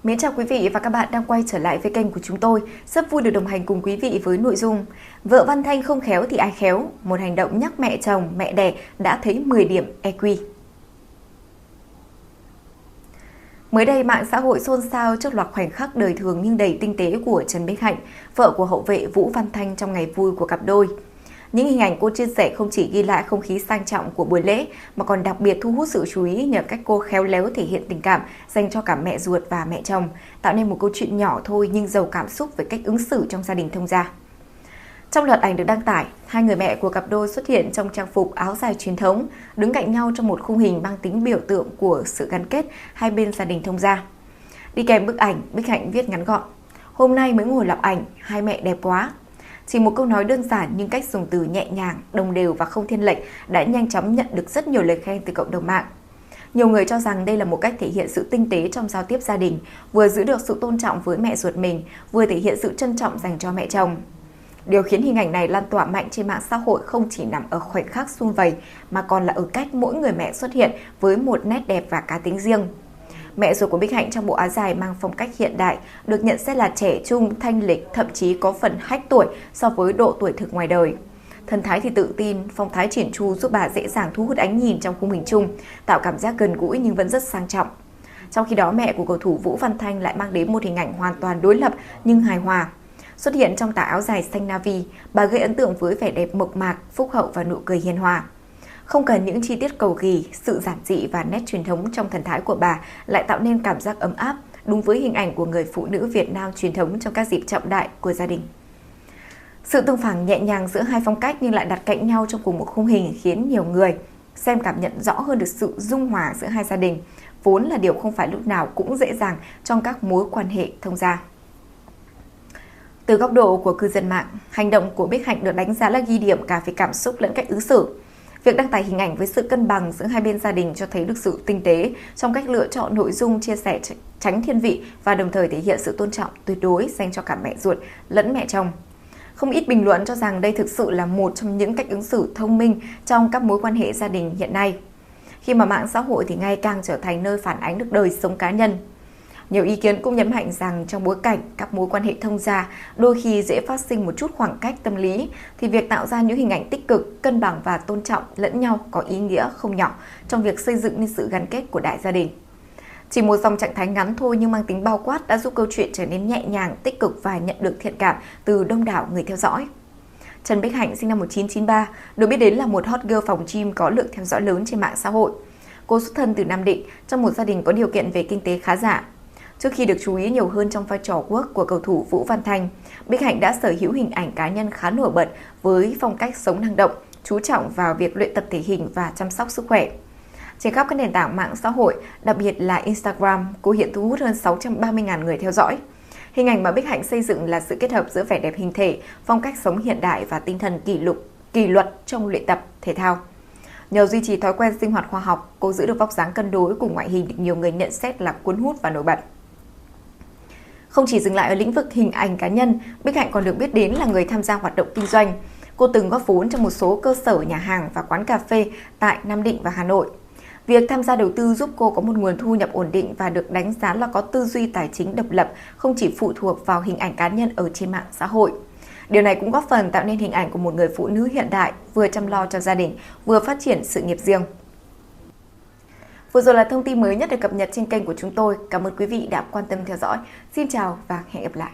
Mến chào quý vị và các bạn đang quay trở lại với kênh của chúng tôi. Rất vui được đồng hành cùng quý vị với nội dung Vợ Văn Thanh không khéo thì ai khéo, một hành động nhắc mẹ chồng, mẹ đẻ đã thấy 10 điểm EQ. Mới đây, mạng xã hội xôn xao trước loạt khoảnh khắc đời thường nhưng đầy tinh tế của Trần Bích Hạnh, vợ của hậu vệ Vũ Văn Thanh trong ngày vui của cặp đôi. Những hình ảnh cô chia sẻ không chỉ ghi lại không khí sang trọng của buổi lễ mà còn đặc biệt thu hút sự chú ý nhờ cách cô khéo léo thể hiện tình cảm dành cho cả mẹ ruột và mẹ chồng, tạo nên một câu chuyện nhỏ thôi nhưng giàu cảm xúc về cách ứng xử trong gia đình thông gia. Trong loạt ảnh được đăng tải, hai người mẹ của cặp đôi xuất hiện trong trang phục áo dài truyền thống, đứng cạnh nhau trong một khung hình mang tính biểu tượng của sự gắn kết hai bên gia đình thông gia. Đi kèm bức ảnh, Bích Hạnh viết ngắn gọn: "Hôm nay mới ngồi lọc ảnh, hai mẹ đẹp quá." Chỉ một câu nói đơn giản nhưng cách dùng từ nhẹ nhàng, đồng đều và không thiên lệch đã nhanh chóng nhận được rất nhiều lời khen từ cộng đồng mạng. Nhiều người cho rằng đây là một cách thể hiện sự tinh tế trong giao tiếp gia đình, vừa giữ được sự tôn trọng với mẹ ruột mình, vừa thể hiện sự trân trọng dành cho mẹ chồng. Điều khiến hình ảnh này lan tỏa mạnh trên mạng xã hội không chỉ nằm ở khoảnh khắc sum vầy mà còn là ở cách mỗi người mẹ xuất hiện với một nét đẹp và cá tính riêng. Mẹ ruột của Bích Hạnh trong bộ áo dài mang phong cách hiện đại, được nhận xét là trẻ trung, thanh lịch, thậm chí có phần hách tuổi so với độ tuổi thực ngoài đời. Thần thái thì tự tin, phong thái chỉn chu giúp bà dễ dàng thu hút ánh nhìn trong khung hình chung, tạo cảm giác gần gũi nhưng vẫn rất sang trọng. Trong khi đó, mẹ của cầu thủ Vũ Văn Thanh lại mang đến một hình ảnh hoàn toàn đối lập nhưng hài hòa. Xuất hiện trong tà áo dài xanh navy, bà gây ấn tượng với vẻ đẹp mộc mạc, phúc hậu và nụ cười hiền hòa. Không cần những chi tiết cầu kỳ, sự giản dị và nét truyền thống trong thần thái của bà lại tạo nên cảm giác ấm áp, đúng với hình ảnh của người phụ nữ Việt Nam truyền thống trong các dịp trọng đại của gia đình. Sự tương phản nhẹ nhàng giữa hai phong cách nhưng lại đặt cạnh nhau trong cùng một khung hình khiến nhiều người xem cảm nhận rõ hơn được sự dung hòa giữa hai gia đình, vốn là điều không phải lúc nào cũng dễ dàng trong các mối quan hệ thông gia. Từ góc độ của cư dân mạng, hành động của Bích Hạnh được đánh giá là ghi điểm cả về cảm xúc lẫn cách ứng xử. Việc đăng tải hình ảnh với sự cân bằng giữa hai bên gia đình cho thấy được sự tinh tế trong cách lựa chọn nội dung, chia sẻ tránh thiên vị và đồng thời thể hiện sự tôn trọng tuyệt đối dành cho cả mẹ ruột lẫn mẹ chồng. Không ít bình luận cho rằng đây thực sự là một trong những cách ứng xử thông minh trong các mối quan hệ gia đình hiện nay, khi mà mạng xã hội thì ngày càng trở thành nơi phản ánh được đời sống cá nhân. Nhiều ý kiến cũng nhấn mạnh rằng trong bối cảnh các mối quan hệ thông gia đôi khi dễ phát sinh một chút khoảng cách tâm lý, thì việc tạo ra những hình ảnh tích cực, cân bằng và tôn trọng lẫn nhau có ý nghĩa không nhỏ trong việc xây dựng nên sự gắn kết của đại gia đình. Chỉ một dòng trạng thái ngắn thôi nhưng mang tính bao quát đã giúp câu chuyện trở nên nhẹ nhàng, tích cực và nhận được thiện cảm từ đông đảo người theo dõi. Trần Bích Hạnh sinh năm 1993, được biết đến là một hot girl phòng gym có lượng theo dõi lớn trên mạng xã hội. Cô xuất thân từ Nam Định, trong một gia đình có điều kiện về kinh tế khá giả. Trước khi được chú ý nhiều hơn trong vai trò work của cầu thủ Vũ Văn Thanh, Bích Hạnh đã sở hữu hình ảnh cá nhân khá nổi bật với phong cách sống năng động, chú trọng vào việc luyện tập thể hình và chăm sóc sức khỏe. Trên khắp các nền tảng mạng xã hội, đặc biệt là Instagram, cô hiện thu hút hơn 630.000 người theo dõi. Hình ảnh mà Bích Hạnh xây dựng là sự kết hợp giữa vẻ đẹp hình thể, phong cách sống hiện đại và tinh thần kỷ luật trong luyện tập thể thao. Nhờ duy trì thói quen sinh hoạt khoa học, cô giữ được vóc dáng cân đối cùng ngoại hình được nhiều người nhận xét là cuốn hút và nổi bật. Không chỉ dừng lại ở lĩnh vực hình ảnh cá nhân, Bích Hạnh còn được biết đến là người tham gia hoạt động kinh doanh. Cô từng góp vốn trong một số cơ sở nhà hàng và quán cà phê tại Nam Định và Hà Nội. Việc tham gia đầu tư giúp cô có một nguồn thu nhập ổn định và được đánh giá là có tư duy tài chính độc lập, không chỉ phụ thuộc vào hình ảnh cá nhân ở trên mạng xã hội. Điều này cũng góp phần tạo nên hình ảnh của một người phụ nữ hiện đại, vừa chăm lo cho gia đình, vừa phát triển sự nghiệp riêng. Vừa rồi là thông tin mới nhất được cập nhật trên kênh của chúng tôi. Cảm ơn quý vị đã quan tâm theo dõi. Xin chào và hẹn gặp lại.